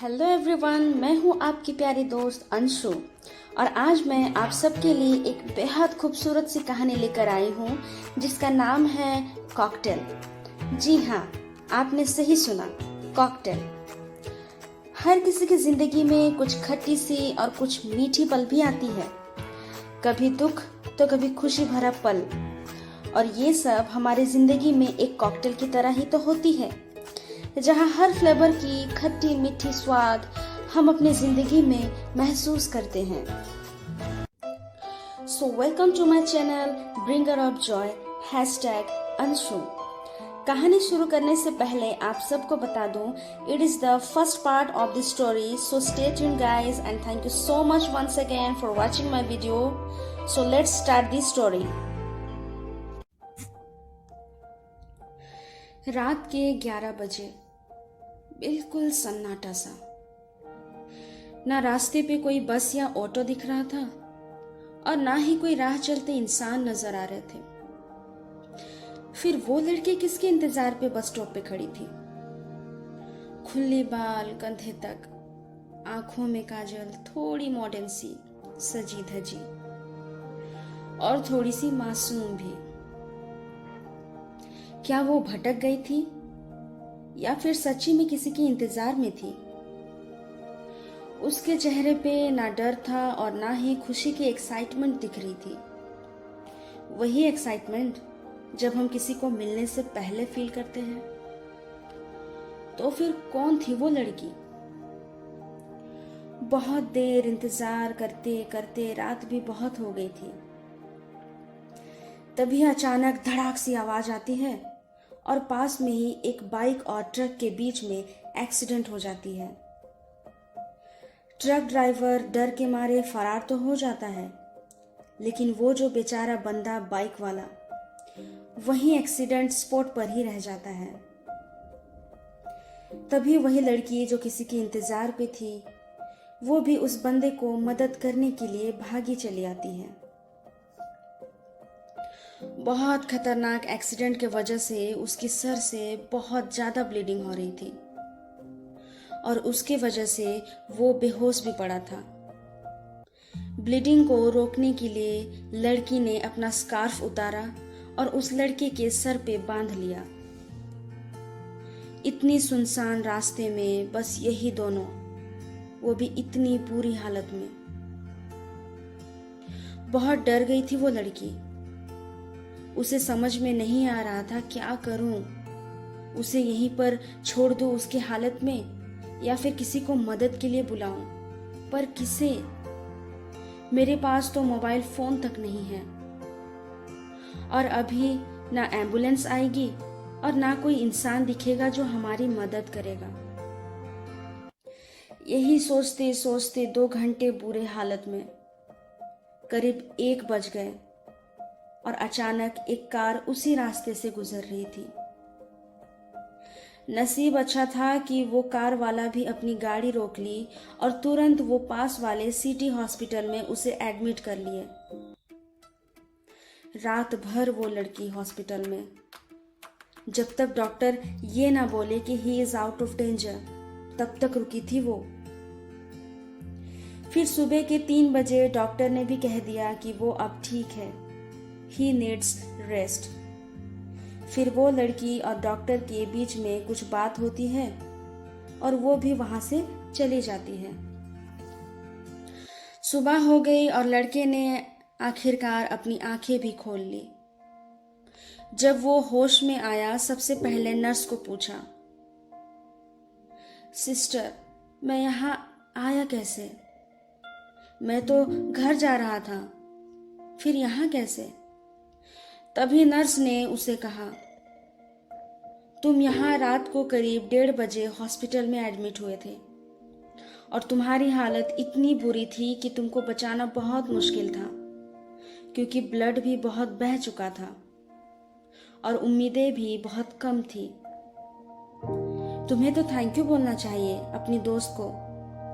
Hello everyone, मैं हूँ आपकी प्यारी दोस्त अंशु। और आज मैं आप सबके लिए एक बेहद खूबसूरत सी कहानी लेकर आई हूँ जिसका नाम है कॉकटेल। जी हाँ, आपने सही सुना, कॉकटेल। हर किसी की जिंदगी में कुछ खट्टी सी और कुछ मीठी पल भी आती है, कभी दुख तो कभी खुशी भरा पल। और ये सब हमारी जिंदगी में एक कॉकटेल की तरह ही तो होती है, जहाँ हर फ्लेवर की खट्टी मीठी स्वाद हम अपनी जिंदगी में महसूस करते हैं। So welcome to my channel bringer of joy #Anshu. कहानी शुरू करने से पहले आप सबको बता दूं, it is the first part of the story, so stay tuned guys and thank you so much once again for watching my video. So let's start the story. रात के 11 बजे, बिल्कुल सन्नाटा सा। ना रास्ते पे कोई बस या ऑटो दिख रहा था और ना ही कोई राह चलते इंसान नजर आ रहे थे। फिर वो लड़की किसके इंतजार पे बस स्टॉप पे खड़ी थी? खुले बाल कंधे तक, आंखों में काजल, थोड़ी मॉडर्न सी, सजी धजी और थोड़ी सी मासूम भी। क्या वो भटक गई थी या फिर सच्ची में किसी के इंतजार में थी? उसके चेहरे पे ना डर था और ना ही खुशी की एक्साइटमेंट दिख रही थी। वही एक्साइटमेंट जब हम किसी को मिलने से पहले फील करते हैं। तो फिर कौन थी वो लड़की? बहुत देर इंतजार करते करते रात भी बहुत हो गई थी। तभी अचानक धड़ाक सी आवाज आती है और पास में ही एक बाइक और ट्रक के बीच में एक्सीडेंट हो जाती है। ट्रक ड्राइवर डर के मारे फरार तो हो जाता है, लेकिन वो जो बेचारा बंदा बाइक वाला, वही एक्सीडेंट स्पॉट पर ही रह जाता है। तभी वही लड़की जो किसी के इंतजार पे थी, वो भी उस बंदे को मदद करने के लिए भागी चली आती है। बहुत खतरनाक एक्सीडेंट के वजह से उसकी सर से बहुत ज्यादा ब्लीडिंग हो रही थी और उसके वजह से वो बेहोश भी पड़ा था। ब्लीडिंग को रोकने के लिए लड़की ने अपना स्कार्फ उतारा और उस लड़के के सर पे बांध लिया। इतनी सुनसान रास्ते में बस यही दोनों, वो भी इतनी बुरी हालत में। बहुत डर गई थी वो लड़की। उसे समझ में नहीं आ रहा था क्या करूं। उसे यहीं पर छोड़ दूं उसकी हालत में या फिर किसी को मदद के लिए बुलाऊं, पर किसे? मेरे पास तो मोबाइल फोन तक नहीं है और अभी ना एम्बुलेंस आएगी और ना कोई इंसान दिखेगा जो हमारी मदद करेगा। यही सोचते सोचते 2 घंटे बुरे हालत में, करीब 1 बज गए और अचानक एक कार उसी रास्ते से गुजर रही थी। नसीब अच्छा था कि वो कार वाला भी अपनी गाड़ी रोक ली और तुरंत वो पास वाले सिटी हॉस्पिटल में उसे एडमिट कर लिए। रात भर वो लड़की हॉस्पिटल में, जब तक डॉक्टर ये ना बोले कि he is out of danger, तब तक रुकी थी वो। फिर सुबह के 3 बजे डॉक्टर ने भी कह दिया कि वो अब ठीक है, ही नीड्स रेस्ट। फिर वो लड़की और डॉक्टर के बीच में कुछ बात होती है और वो भी वहां से चली जाती है। सुबह हो गई और लड़के ने आखिरकार अपनी आंखें भी खोल ली। जब वो होश में आया, सबसे पहले नर्स को पूछा, सिस्टर, मैं यहाँ आया कैसे? मैं तो घर जा रहा था, फिर यहाँ कैसे? तभी नर्स ने उसे कहा, तुम यहाँ रात को करीब 1:30 बजे हॉस्पिटल में एडमिट हुए थे और तुम्हारी हालत इतनी बुरी थी कि तुमको बचाना बहुत मुश्किल था, क्योंकि ब्लड भी बहुत बह चुका था और उम्मीदें भी बहुत कम थी। तुम्हें तो थैंक यू बोलना चाहिए अपनी दोस्त को,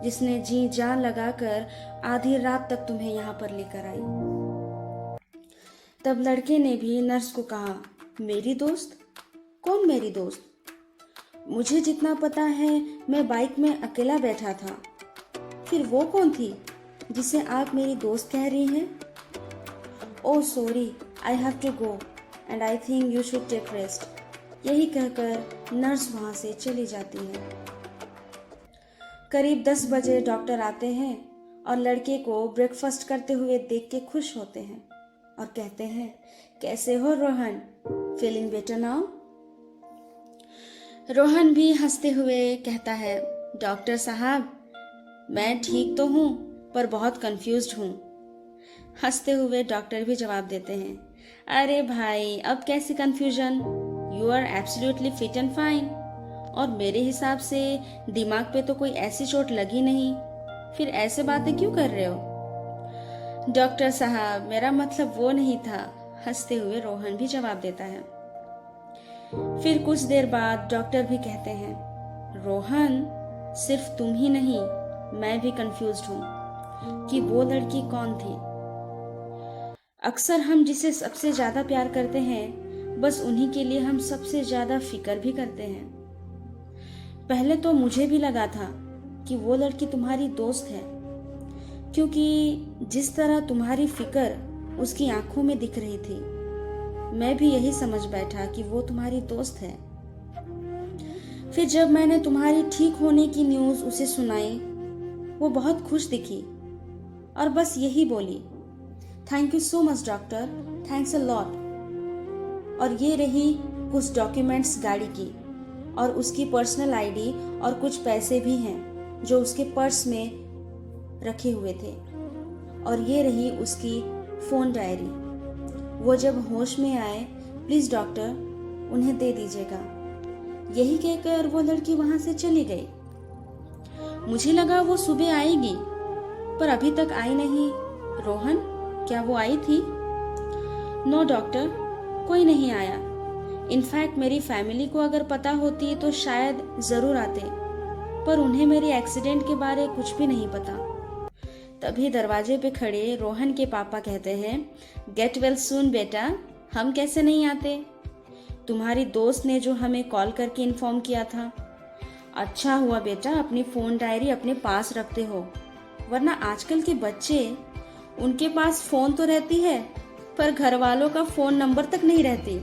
जिसने जी जान लगाकर आधी रात तक तुम्हें यहाँ पर लेकर आई। तब लड़के ने भी नर्स को कहा, मेरी दोस्त? कौन मेरी दोस्त? मुझे जितना पता है मैं बाइक में अकेला बैठा था। फिर वो कौन थी जिसे आप मेरी दोस्त कह रही हैं? Oh sorry, I have to go and I think you should take rest. यही कहकर नर्स वहाँ से चली जाती है। करीब 10 बजे डॉक्टर आते हैं और लड़के को ब्रेकफास्ट करते हुए देख के खुश होते हैं और कहते हैं, कैसे हो Rohan, feeling better now? Rohan भी हंसते हुए कहता है, डॉक्टर साहब मैं ठीक तो हूँ पर बहुत कंफ्यूज्ड हूँ। हंसते हुए डॉक्टर भी जवाब देते हैं, अरे भाई अब कैसी confusion, you are absolutely fit and fine. और मेरे हिसाब से दिमाग पे तो कोई ऐसी चोट लगी नहीं, फिर ऐसे बातें क्यों कर रहे हो? डॉक्टर साहब मेरा मतलब वो नहीं था, हंसते हुए रोहन भी जवाब देता है। फिर कुछ देर बाद डॉक्टर भी कहते हैं, रोहन सिर्फ तुम ही नहीं मैं भी कंफ्यूज्ड हूँ कि वो लड़की कौन थी। अक्सर हम जिसे सबसे ज्यादा प्यार करते हैं बस उन्हीं के लिए हम सबसे ज्यादा फिक्र भी करते हैं। पहले तो मुझे भी लगा था कि वो लड़की तुम्हारी दोस्त है, क्योंकि जिस तरह तुम्हारी फिक्र उसकी आंखों में दिख रही थी मैं भी यही समझ बैठा कि वो तुम्हारी दोस्त है। फिर जब मैंने तुम्हारी ठीक होने की न्यूज़ उसे सुनाई वो बहुत खुश दिखी और बस यही बोली, thank you so much doctor, thanks a lot. और ये रही कुछ डॉक्यूमेंट्स गाड़ी की और उसकी पर्सनल आईडी और कुछ पैसे भी हैं जो उसके पर्स में रखे हुए थे। और ये रही उसकी फ़ोन डायरी। वो जब होश में आए प्लीज़ डॉक्टर उन्हें दे दीजिएगा। यही कहकर वो लड़की वहाँ से चली गई। मुझे लगा वो सुबह आएगी पर अभी तक आई नहीं। रोहन क्या वो आई थी? नो डॉक्टर, कोई नहीं आया। इनफैक्ट मेरी फैमिली को अगर पता होती तो शायद ज़रूर आते, पर उन्हें मेरे एक्सीडेंट के बारे कुछ भी नहीं पता। तभी दरवाजे पे खड़े रोहन के पापा कहते हैं, गेट वेल सून बेटा, हम कैसे नहीं आते? तुम्हारी दोस्त ने जो हमें कॉल करके इन्फॉर्म किया था। अच्छा हुआ बेटा अपनी फ़ोन डायरी अपने पास रखते हो, वरना आजकल के बच्चे उनके पास फ़ोन तो रहती है पर घर वालों का फ़ोन नंबर तक नहीं रहती।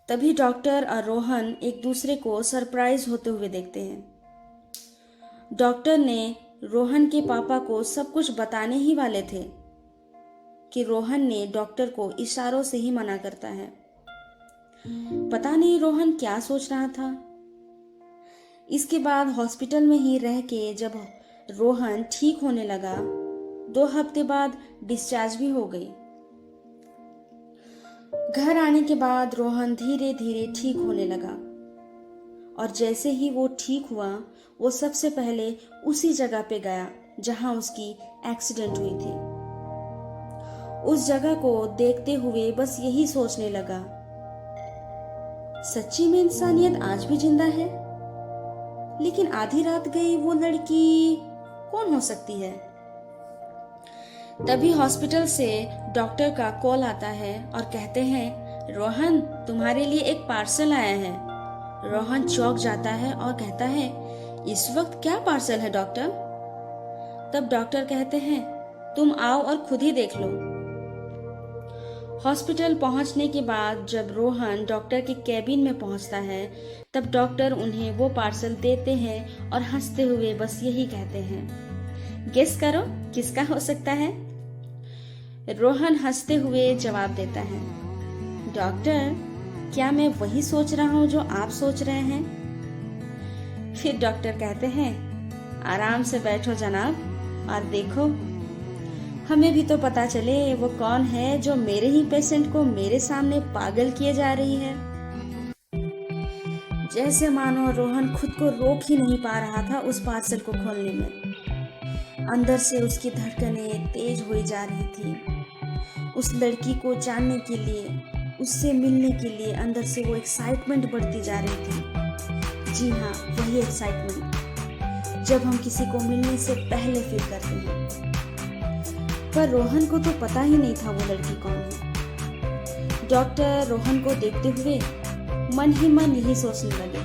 तभी डॉक्टर और रोहन एक दूसरे को सरप्राइज होते हुए देखते हैं। डॉक्टर ने रोहन के पापा को सब कुछ बताने ही वाले थे कि रोहन ने डॉक्टर को इशारों से ही मना करता है। पता नहीं रोहन क्या सोच रहा था। इसके बाद हॉस्पिटल में ही रह के जब रोहन ठीक होने लगा 2 हफ्ते बाद डिस्चार्ज भी हो गई। घर आने के बाद रोहन धीरे धीरे ठीक होने लगा और जैसे ही वो ठीक हुआ वो सबसे पहले उसी जगह पे गया जहां उसकी एक्सीडेंट हुई थी। उस जगह को देखते हुए बस यही सोचने लगा, सच्ची में इंसानियत आज भी जिंदा है। लेकिन आधी रात गई वो लड़की कौन हो सकती है? तभी हॉस्पिटल से डॉक्टर का कॉल आता है और कहते हैं, रोहन तुम्हारे लिए एक पार्सल आया है। रोहन चौंक जाता है और कहता है, इस वक्त क्या पार्सल है डॉक्टर? तब डॉक्टर कहते हैं, तुम आओ और खुद ही देख लो। हॉस्पिटल पहुंचने के बाद जब रोहन डॉक्टर के केबिन में पहुंचता है तब डॉक्टर उन्हें वो पार्सल देते हैं और हंसते हुए बस यही कहते हैं, गेस करो किसका हो सकता है? रोहन हंसते हुए जवाब देता है, डॉक्टर क्या मैं वही सोच रहा हूँ जो आप सोच रहे हैं? फिर डॉक्टर कहते हैं, आराम से बैठो जनाब और देखो, हमें भी तो पता चले वो कौन है जो मेरे ही पेशेंट को मेरे सामने पागल किए जा रही है। जैसे मानो रोहन खुद को रोक ही नहीं पा रहा था उस पार्सल को खोलने में। अंदर से उसकी धड़कनें तेज हुई जा रही थी। उस लड़की को जानने के लिए, उससे मिलने के लिए अंदर से वो एक्साइटमेंट बढ़ती जा रही थी। जी हाँ, वही एक्साइटमेंट जब हम किसी को मिलने से पहले फील करते हैं। पर रोहन को तो पता ही नहीं था वो लड़की कौन है। डॉक्टर रोहन को देखते हुए मन ही मन यही सोचने लगे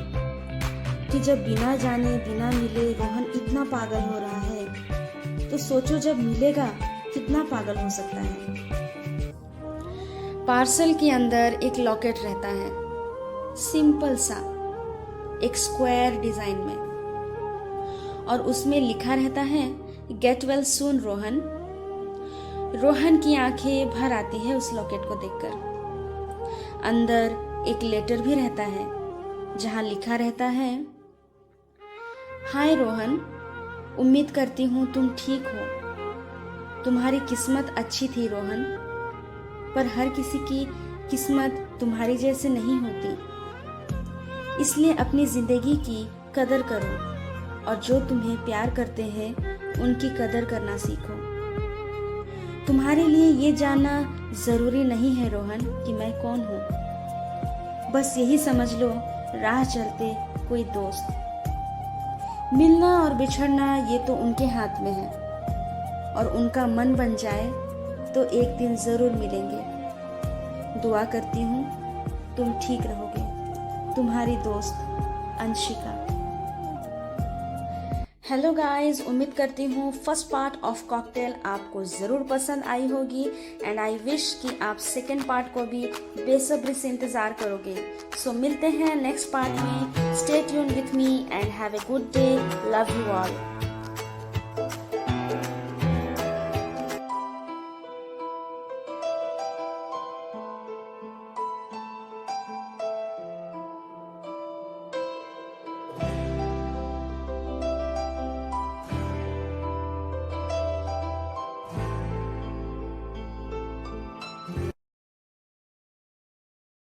कि जब बिना जाने बिना मिले रोहन इतना पागल हो रहा है, तो सोचो जब मिलेगा कितना पागल हो सकता है। पार्सल के अंदर एक लॉकेट रहता है, सिंपल सा, एक स्क्वायर डिजाइन में, और उसमें लिखा रहता है get well soon Rohan. Rohan की आंखें भर आती है उस लॉकेट को देखकर। अंदर एक लेटर भी रहता है जहां लिखा रहता है, हाय रोहन, उम्मीद करती हूँ तुम ठीक हो। तुम्हारी किस्मत अच्छी थी रोहन, पर हर किसी की किस्मत तुम्हारी जैसे नहीं होती, इसलिए अपनी जिंदगी की कदर करो और जो तुम्हें प्यार करते हैं उनकी कदर करना सीखो। तुम्हारे लिए ये जानना जरूरी नहीं है रोहन कि मैं कौन हूँ, बस यही समझ लो राह चलते कोई दोस्त। मिलना और बिछड़ना ये तो उनके हाथ में है, और उनका मन बन जाए तो एक दिन जरूर मिलेंगे। दुआ करती हूँ तुम ठीक रहोगे। तुम्हारी दोस्त अंशिका। हेलो गाइस, उम्मीद करती हूँ फर्स्ट पार्ट ऑफ कॉकटेल आपको ज़रूर पसंद आई होगी, एंड आई विश कि आप सेकेंड पार्ट को भी बेसब्री से इंतज़ार करोगे। सो मिलते हैं नेक्स्ट पार्ट में। Stay tuned with me and have a good day. Love you all.